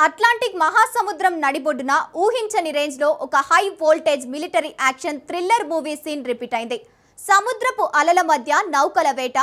Atlantic మహాసముద్రం నడిబొడ్డున ఊహించని రేంజ్ లో ఒక high voltage military action thriller movie scene repeat అయింది. సముద్రపు అలల మధ్య నౌకల వేట,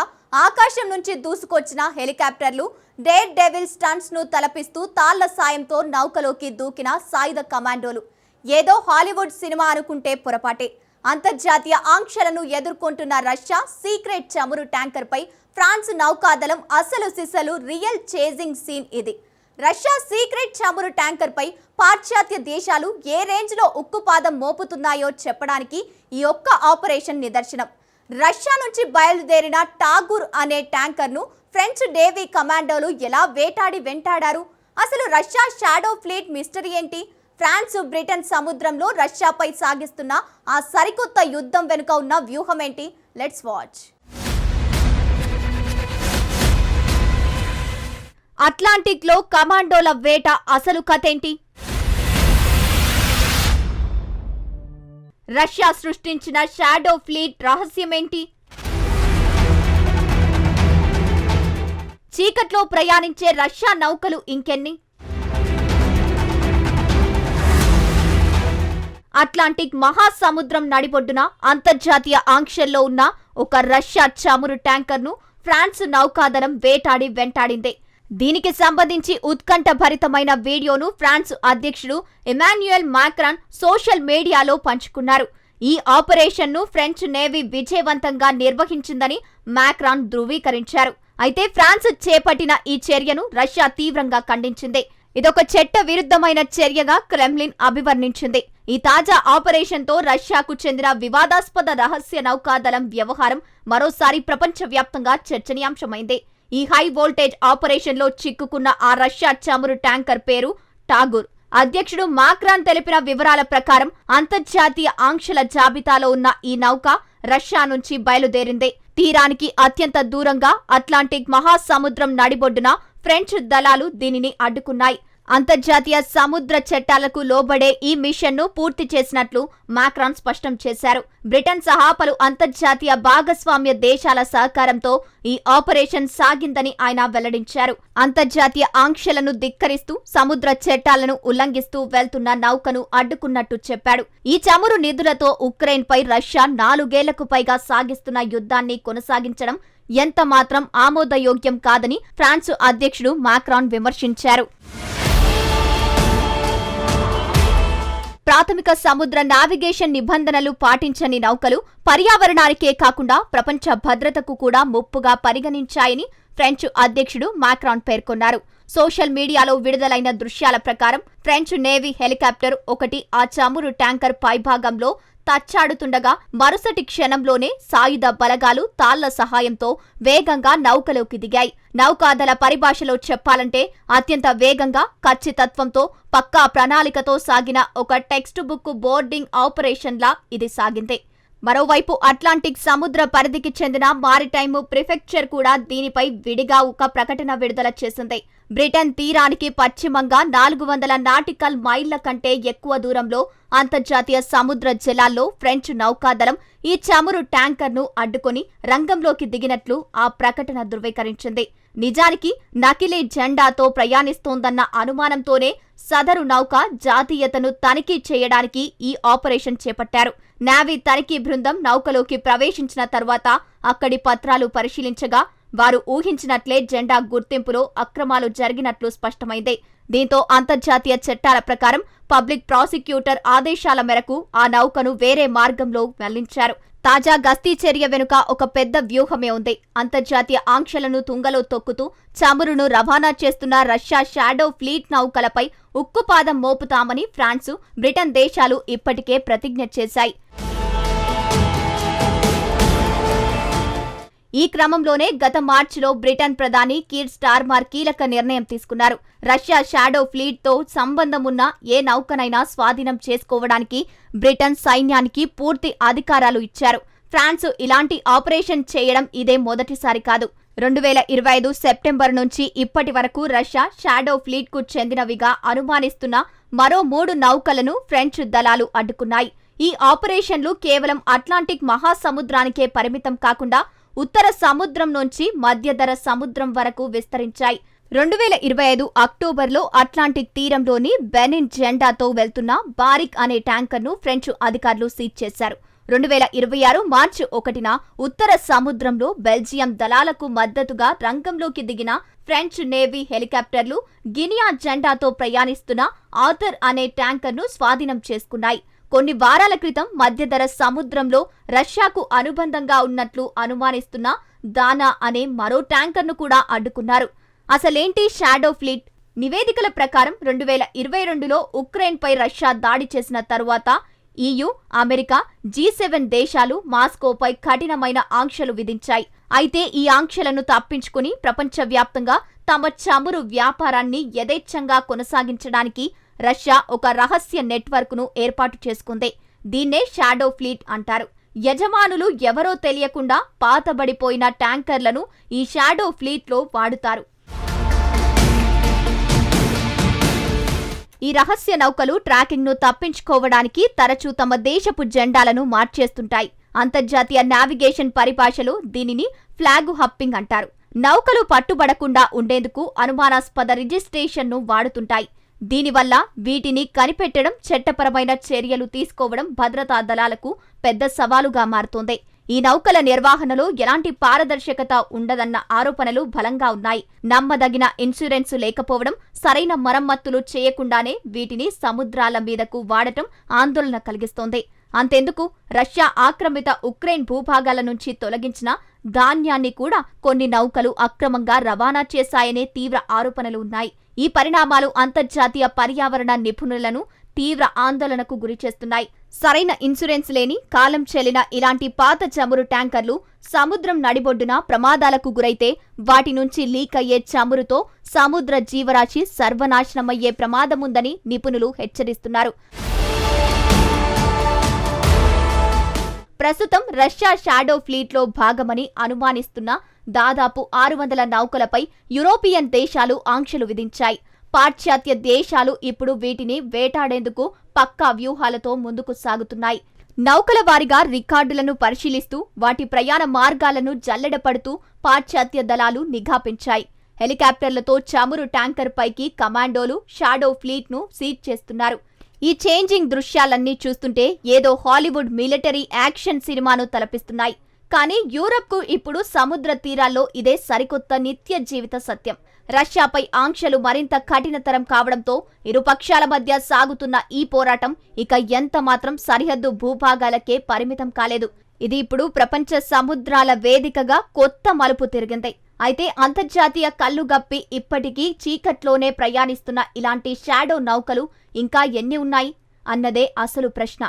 ఆకాశం నుంచి దూసుకొచ్చిన హెలికాప్టర్లు, డేర్ డెవిల్ స్టంట్స్ ను తలపిస్తూ తాళ్ల సాయంతో నౌకలోకి దూకిన సాయుధ కమాండోలు. ఏదో హాలీవుడ్ సినిమా అనుకుంటే పొరపాటే. అంతర్జాతీయ ఆంక్షలను ఎదుర్కొంటున్న రష్యా సీక్రెట్ చమురు ట్యాంకర్ పై ఫ్రాన్స్ నౌకాదళం అసలు సిసలు రియల్ చేజింగ్ సీన్ ఇది. రష్యా సీక్రెట్ చమురు ట్యాంకర్ పై పాశ్చాత్య దేశాలు ఏ రేంజ్ లో ఉక్కుపాదం మోపుతున్నాయో చెప్పడానికి ఈ ఒక్క ఆపరేషన్ నిదర్శనం. రష్యా నుంచి బయలుదేరిన టాగూర్ అనే ట్యాంకర్ ను ఫ్రెంచ్ నేవీ కమాండోలు ఎలా వేటాడి వెంటాడారు? అసలు రష్యా షాడో ఫ్లీట్ మిస్టరీ ఏంటి? ఫ్రాన్స్, బ్రిటన్ సముద్రంలో రష్యాపై సాగిస్తున్న ఆ సరికొత్త యుద్ధం వెనుక ఉన్న వ్యూహం ఏంటి? Let's watch. అట్లాంటిక్ లో కమాండోల వేట అసలు కథేంటి? రష్యా సృష్టించిన షాడో ఫ్లీట్ రహస్యమేంటి? చీకట్లో ప్రయాణించే రష్యా నౌకలు ఇంకెన్ని? అట్లాంటిక్ మహాసముద్రం నడిబొడ్డున అంతర్జాతీయ ఆంక్షల్లో ఉన్న ఒక రష్యా చమురు ట్యాంకర్ ను ఫ్రాన్స్ నౌకాదళం వేటాడి వెంటాడింది. దీనికి సంబంధించి ఉత్కంఠభరితమైన వీడియోను ఫ్రాన్స్ అధ్యక్షుడు ఎమాన్యుయల్ మాక్రాన్ సోషల్ మీడియాలో పంచుకున్నారు. ఈ ఆపరేషన్ ను ఫ్రెంచ్ నేవీ విజయవంతంగా నిర్వహించిందని మాక్రాన్ ధృవీకరించారు. అయితే ఫ్రాన్స్ చేపట్టిన ఈ చర్యను రష్యా తీవ్రంగా ఖండించింది. ఇదొక చట్ట విరుద్ధమైన చర్యగా క్రెమ్లిన్ అభివర్ణించింది. ఈ తాజా ఆపరేషన్ తో రష్యాకు చెందిన వివాదాస్పద రహస్య నౌకాదళం వ్యవహారం మరోసారి ప్రపంచవ్యాప్తంగా చర్చనీయాంశమైంది. ఈ హై వోల్టేజ్ ఆపరేషన్ లో చిక్కుకున్న ఆ రష్యా చమురు ట్యాంకర్ పేరు టాగూర్. అధ్యక్షుడు మాక్రాన్ తెలిపిన వివరాల ప్రకారం అంతర్జాతీయ ఆంక్షల జాబితాలో ఉన్న ఈ నౌక రష్యా నుంచి బయలుదేరింది. తీరానికి అత్యంత దూరంగా అట్లాంటిక్ మహాసముద్రం నడిబొడ్డున ఫ్రెంచ్ దళాలు దీనిని అడ్డుకున్నాయి. అంతర్జాతీయ సముద్ర చట్టాలకు లోబడే ఈ మిషన్ ను పూర్తి చేసినట్లు మాక్రాన్ స్పష్టం చేశారు. బ్రిటన్ సహా పలు అంతర్జాతీయ భాగస్వామ్య దేశాల సహకారంతో ఈ ఆపరేషన్ సాగిందని ఆయన వెల్లడించారు. అంతర్జాతీయ ఆంక్షలను ధిక్కరిస్తూ సముద్ర చట్టాలను ఉల్లంఘిస్తూ వెళ్తున్న నౌకను అడ్డుకున్నట్టు చెప్పాడు. ఈ చమురు నిధులతో ఉక్రెయిన్ పై రష్యా 4 ఏళ్లకు పైగా సాగిస్తున్న యుద్ధాన్ని కొనసాగించడం ఎంత మాత్రం ఆమోదయోగ్యం కాదని ఫ్రాన్స్ అధ్యక్షుడు మాక్రాన్ విమర్శించారు. ప్రాథమిక సముద్ర నావిగేషన్ నిబంధనలు పాటించని నౌకలు పర్యావరణానికే కాకుండా ప్రపంచ భద్రతకు కూడా ముప్పుగా పరిగణించాయని ఫ్రెంచ్ అధ్యక్షుడు మాక్రాన్ పేర్కొన్నారు. సోషల్ మీడియాలో విడుదలైన దృశ్యాల ప్రకారం ఫ్రెంచ్ నేవీ హెలికాప్టర్ ఒకటి ఆ చమురు ట్యాంకర్ పైభాగంలో తచ్చాడుతుండగా మరుసటి క్షణంలోనే సాయుధ బలగాలు తాళ్ల సహాయంతో వేగంగా నౌకలోకి దిగాయి. నౌకాదళ పరిభాషలో చెప్పాలంటే అత్యంత వేగంగా, ఖచ్చితత్వంతో, పక్కా ప్రణాళికతో సాగిన ఒక టెక్స్ట్ బుక్ బోర్డింగ్ ఆపరేషన్ లా ఇది సాగింది. మరోవైపు అట్లాంటిక్ సముద్ర పరిధికి చెందిన మారిటైమ్ ప్రిఫెక్చర్ కూడా దీనిపై విడిగా ఒక ప్రకటన విడుదల చేసింది. బ్రిటన్ తీరానికి పశ్చిమంగా 400 నాటికల్ మైళ్ల కంటే ఎక్కువ దూరంలో అంతర్జాతీయ సముద్ర జలాల్లో ఫ్రెంచ్ నౌకాదళం ఈ చమురు ట్యాంకర్ ను అడ్డుకుని రంగంలోకి దిగినట్లు ఆ ప్రకటన ధృవీకరించింది. నిజానికి నకిలీ జెండాతో ప్రయాణిస్తోందన్న అనుమానంతోనే సదరు నౌక జాతీయతను తనిఖీ చేయడానికి ఈ ఆపరేషన్ చేపట్టారు. నేవీ తనిఖీ బృందం నౌకలోకి ప్రవేశించిన తర్వాత అక్కడి పత్రాలు పరిశీలించగా వారు ఊహించినట్లే జెండా గుర్తింపులో అక్రమాలు జరిగినట్లు స్పష్టమైంది. దీంతో అంతర్జాతీయ చట్టాల ప్రకారం పబ్లిక్ ప్రాసిక్యూటర్ ఆదేశాల మేరకు ఆ నౌకను వేరే మార్గంలో మళ్లించారు. తాజా గస్తీ చర్య వెనుక ఒక పెద్ద వ్యూహమే ఉంది. అంతర్జాతీయ ఆంక్షలను తుంగలో తొక్కుతూ చమురును రవాణా చేస్తున్న రష్యా షాడో ఫ్లీట్ నౌకలపై ఉక్కుపాదం మోపుతామని ఫ్రాన్స్, బ్రిటన్ దేశాలు ఇప్పటికే ప్రతిజ్ఞ చేశాయి. ఈ క్రమంలోనే గత మార్చిలో బ్రిటన్ ప్రధాని కీర్ స్టార్మర్ కీలక నిర్ణయం తీసుకున్నారు. రష్యా షాడో ఫ్లీట్ తో సంబంధం ఉన్న ఏ నౌకనైనా స్వాధీనం చేసుకోవడానికి బ్రిటన్ సైన్యానికి పూర్తి అధికారాలు ఇచ్చారు. ఫ్రాన్స్ ఇలాంటి ఆపరేషన్ చేయడం ఇదే మొదటిసారి కాదు. 2025 సెప్టెంబర్ నుంచి ఇప్పటి వరకు రష్యా షాడో ఫ్లీట్ కు చెందినవిగా అనుమానిస్తున్న మరో 3 నౌకలను ఫ్రెంచ్ దళాలు అడ్డుకున్నాయి. ఈ ఆపరేషన్లు కేవలం అట్లాంటిక్ మహాసముద్రానికే పరిమితం కాకుండా ఉత్తర సముద్రం నుంచి మధ్యధర సముద్రం వరకు విస్తరించాయి. 2025 అక్టోబర్లో అట్లాంటిక్ తీరంలోని బెనిన్ జెండాతో వెళ్తున్న బారిక్ అనే ట్యాంకర్ను ఫ్రెంచ్ అధికారులు సీజ్ చేశారు. 2026 మార్చి 1న ఉత్తర సముద్రంలో బెల్జియం దళాలకు మద్దతుగా రంగంలోకి దిగిన ఫ్రెంచ్ నేవీ హెలికాప్టర్లు గినియా జెండాతో ప్రయాణిస్తున్న ఆథర్ అనే ట్యాంకర్ను స్వాధీనం చేసుకున్నాయి. కొన్ని వారాల క్రితం మధ్యధర సముద్రంలో రష్యాకు అనుబంధంగా ఉన్నట్లు అనుమానిస్తున్న దానా అనే మరో ట్యాంకర్ను కూడా అడ్డుకున్నారు. అసలేంటి షాడో ఫ్లీట్? నివేదికల ప్రకారం 2022లో ఉక్రెయిన్పై రష్యా దాడి చేసిన తరువాత EU, అమెరికా, G7 దేశాలు మాస్కోపై కఠినమైన ఆంక్షలు విధించాయి. అయితే ఈ ఆంక్షలను తప్పించుకుని ప్రపంచవ్యాప్తంగా తమ చమురు వ్యాపారాన్ని యథేచ్ఛంగా కొనసాగించడానికి రష్యా ఒక రహస్య నెట్వర్క్ను ఏర్పాటు చేసుకుంది. దీన్నే షాడో ఫ్లీట్ అంటారు. యజమానులు ఎవరో తెలియకుండా పాతబడిపోయిన ట్యాంకర్లను ఈ షాడో ఫ్లీట్లో వాడుతారు. ఈ రహస్య నౌకలు ట్రాకింగ్ను తప్పించుకోవడానికి తరచూ తమ దేశపు జెండాలను మార్చేస్తుంటాయి. అంతర్జాతీయ నావిగేషన్ పరిభాషలో దీనిని ఫ్లాగ్ హప్పింగ్ అంటారు. నౌకలు పట్టుబడకుండా ఉండేందుకు అనుమానాస్పద రిజిస్ట్రేషన్ను వాడుతుంటాయి. దీనివల్ల వీటిని కనిపెట్టడం, చట్టపరమైన చర్యలు తీసుకోవడం భద్రతా దళాలకు పెద్ద సవాలుగా మారుతోంది. ఈ నౌకల నిర్వహణలో ఎలాంటి పారదర్శకత ఉండదన్న ఆరోపణలు బలంగా ఉన్నాయి. నమ్మదగిన ఇన్సూరెన్సు లేకపోవడం, సరైన మరమ్మతులు చేయకుండానే వీటిని సముద్రాల మీదకు వాడటం ఆందోళన కలిగిస్తోంది. అంతెందుకు, రష్యా ఆక్రమిత ఉక్రెయిన్ భూభాగాల నుంచి తొలగించిన ధాన్యాన్ని కూడా కొన్ని నౌకలు అక్రమంగా రవాణా చేశాయనే తీవ్ర ఆరోపణలు ఉన్నాయి. ఈ పరిణామాలు అంతర్జాతీయ పర్యావరణ నిపుణులను తీవ్ర ఆందోళనకు గురిచేస్తున్నాయి. సరైన ఇన్సూరెన్స్ లేని, కాలం చెల్లిన ఇలాంటి పాత చమురు ట్యాంకర్లు సముద్రం నడిబొడ్డున ప్రమాదాలకు గురైతే వాటి నుంచి లీక్ అయ్యే చమురుతో సముద్ర జీవరాశి సర్వనాశనమయ్యే ప్రమాదముందని నిపుణులు హెచ్చరిస్తున్నారు. ప్రస్తుతం రష్యా షాడో ఫ్లీట్లో భాగమని అనుమానిస్తున్న దాదాపు 600 నౌకలపై యూరోపియన్ దేశాలు ఆంక్షలు విధించాయి. పాశ్చాత్య దేశాలు ఇప్పుడు వీటిని వేటాడేందుకు పక్కా వ్యూహాలతో ముందుకు సాగుతున్నాయి. నౌకల వారీగా రికార్డులను పరిశీలిస్తూ వాటి ప్రయాణ మార్గాలను జల్లెడపడుతూ పాశ్చాత్య దళాలు నిఘా పెంచాయి. హెలికాప్టర్లతో చమురు ట్యాంకర్ పైకి కమాండోలు షాడో ఫ్లీట్ను సీజ్ చేస్తున్నారు. ఈ చేంజింగ్ దృశ్యాలన్నీ చూస్తుంటే ఏదో హాలీవుడ్ మిలిటరీ యాక్షన్ సినిమాను తలపిస్తున్నాయి. కానీ యూరప్కు ఇప్పుడు సముద్ర తీరాల్లో ఇదే సరికొత్త నిత్య జీవిత సత్యం. రష్యాపై ఆంక్షలు మరింత కఠినతరం కావడంతో ఇరు పక్షాల మధ్య సాగుతున్న ఈ పోరాటం ఇక ఎంత మాత్రం సరిహద్దు భూభాగాలకే పరిమితం కాలేదు. ఇది ఇప్పుడు ప్రపంచ సముద్రాల వేదికగా కొత్త మలుపు తిరిగింది. అయితే అంతర్జాతీయ కళ్ళుగప్పి ఇప్పటికీ చీకట్లోనే ప్రయాణిస్తున్న ఇలాంటి షాడో నౌకలు ఇంకా ఎన్ని ఉన్నాయి అన్నదే అసలు ప్రశ్న.